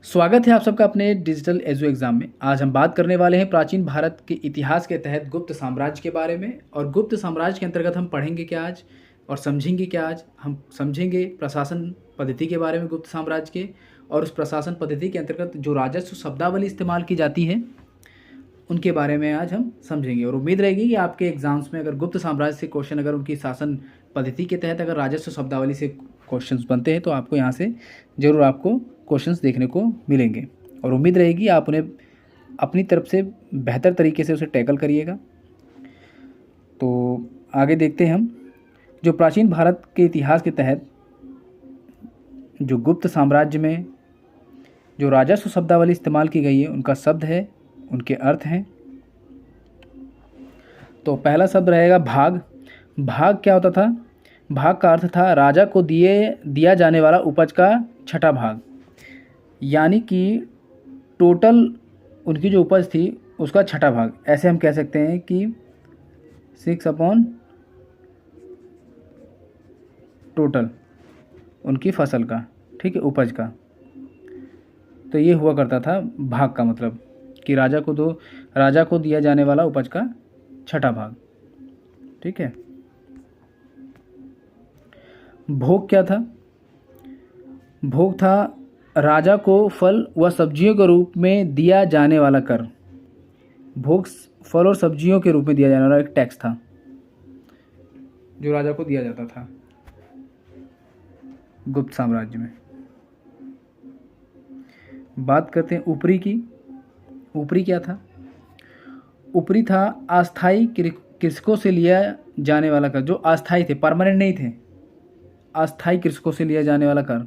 स्वागत है आप सबका अपने डिजिटल एजू एग्ज़ाम में। आज हम बात करने वाले हैं प्राचीन भारत के इतिहास के तहत गुप्त साम्राज्य के बारे में। और गुप्त साम्राज्य के अंतर्गत हम पढ़ेंगे क्या आज और समझेंगे क्या आज हम समझेंगे प्रशासन पद्धति के बारे में गुप्त साम्राज्य के, और उस प्रशासन पद्धति के अंतर्गत जो राजस्व शब्दावली इस्तेमाल की जाती है उनके बारे में आज हम समझेंगे। और उम्मीद रहेगी कि आपके एग्जाम्स में अगर गुप्त साम्राज्य से क्वेश्चन, अगर उनकी शासन पद्धति के तहत अगर राजस्व शब्दावली से क्वेश्चंस बनते हैं तो आपको यहाँ से ज़रूर आपको क्वेश्चंस देखने को मिलेंगे। और उम्मीद रहेगी आप उन्हें अपनी तरफ से बेहतर तरीके से उसे टैकल करिएगा। तो आगे देखते हैं हम जो प्राचीन भारत के इतिहास के तहत जो गुप्त साम्राज्य में जो राजस्व शब्दावली इस्तेमाल की गई है उनका शब्द है, उनके अर्थ हैं। तो पहला शब्द रहेगा भाग। भाग क्या होता था? भाग का अर्थ था राजा को दिया जाने वाला उपज का छठा भाग, यानी कि टोटल उनकी जो उपज थी उसका छठा भाग। ऐसे हम कह सकते हैं कि 6/, टोटल उनकी फसल का, ठीक है, उपज का। तो ये हुआ करता था भाग का मतलब कि राजा को दिया जाने वाला उपज का छठा भाग, ठीक है। भोग क्या था? भोग था राजा को फल व सब्जियों के रूप में दिया जाने वाला कर। भोग फल और सब्जियों के रूप में दिया जाने वाला एक टैक्स था जो राजा को दिया जाता था गुप्त साम्राज्य में। बात करते हैं ऊपरी की। ऊपरी क्या था? ऊपरी था अस्थाई कृषकों से लिया जाने वाला कर, जो अस्थाई थे, परमानेंट नहीं थे, अस्थाई कृषकों से लिया जाने वाला कर,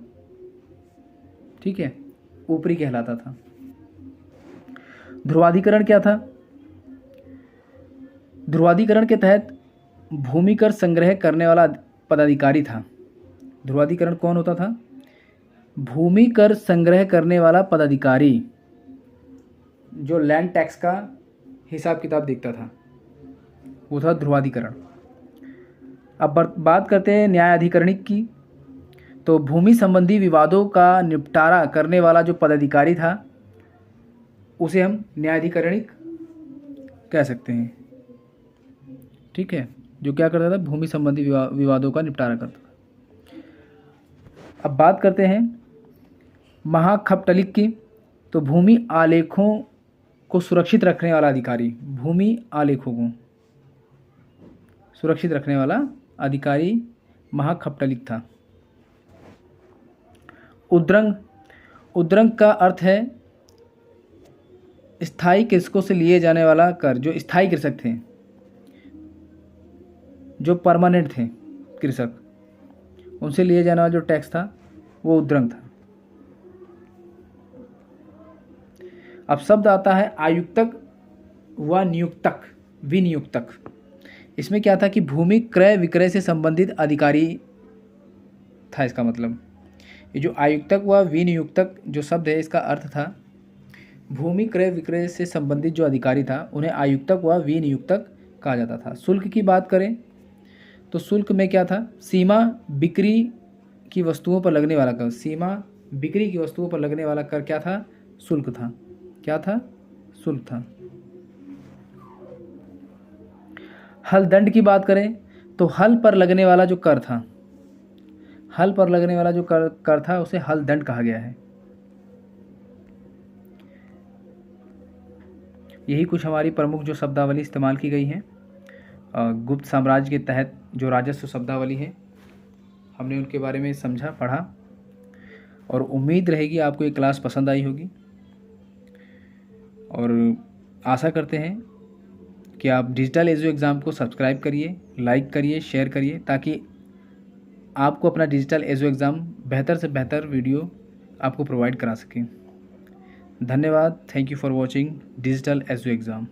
ठीक है, ऊपरी कहलाता था। ध्रुवाधिकरण क्या था? ध्रुवाधिकरण के तहत भूमि कर संग्रह करने वाला पदाधिकारी था। ध्रुवाधिकरण कौन होता था? भूमि कर संग्रह करने वाला पदाधिकारी जो लैंड टैक्स का हिसाब किताब देखता था, वो था ध्रुवाधिकरण। अब बात करते हैं न्यायाधिकरणिक की। तो भूमि संबंधी विवादों का निपटारा करने वाला जो पदाधिकारी था उसे हम न्यायाधिकरणिक कह सकते हैं, ठीक है, जो क्या करता था? भूमि संबंधी विवादों का निपटारा करता था। अब बात करते हैं महाखपटलिक की। तो भूमि आलेखों को सुरक्षित रखने वाला अधिकारी, भूमि आलेखों को सुरक्षित रखने वाला अधिकारी महाखपटलिक था। उद्रंग। उद्रंग का अर्थ है स्थायी कृषकों से लिए जाने वाला कर। जो स्थायी कृषक थे, जो परमानेंट थे कृषक, उनसे लिए जाने वाला जो टैक्स था वो उद्रंग था। अब शब्द आता है आयुक्तक व नियुक्तक, विनियुक्तक। इसमें क्या था कि भूमि क्रय विक्रय से संबंधित अधिकारी था। इसका मतलब ये जो आयुक्तक व विनियुक्तक जो शब्द है, इसका अर्थ था भूमि क्रय विक्रय से संबंधित जो अधिकारी था उन्हें आयुक्तक व विनियुक्तक कहा जाता था। शुल्क की बात करें तो शुल्क में क्या था? सीमा बिक्री की वस्तुओं पर लगने वाला कर। सीमा बिक्री की वस्तुओं पर लगने वाला कर क्या था? शुल्क था। क्या था? शुल्क था। हल दंड की बात करें तो हल पर लगने वाला जो कर था, हल पर लगने वाला जो कर था उसे हल दंड कहा गया है। यही कुछ हमारी प्रमुख जो शब्दावली इस्तेमाल की गई है गुप्त साम्राज्य के तहत जो राजस्व शब्दावली है, हमने उनके बारे में समझा, पढ़ा। और उम्मीद रहेगी आपको ये क्लास पसंद आई होगी और आशा करते हैं कि आप डिजिटल एजू एग्ज़ाम को सब्सक्राइब करिए, लाइक करिए, शेयर करिए, ताकि आपको अपना डिजिटल एजू एग्ज़ाम बेहतर से बेहतर वीडियो आपको प्रोवाइड करा सकें। धन्यवाद। Thank you for watching digital edu exam.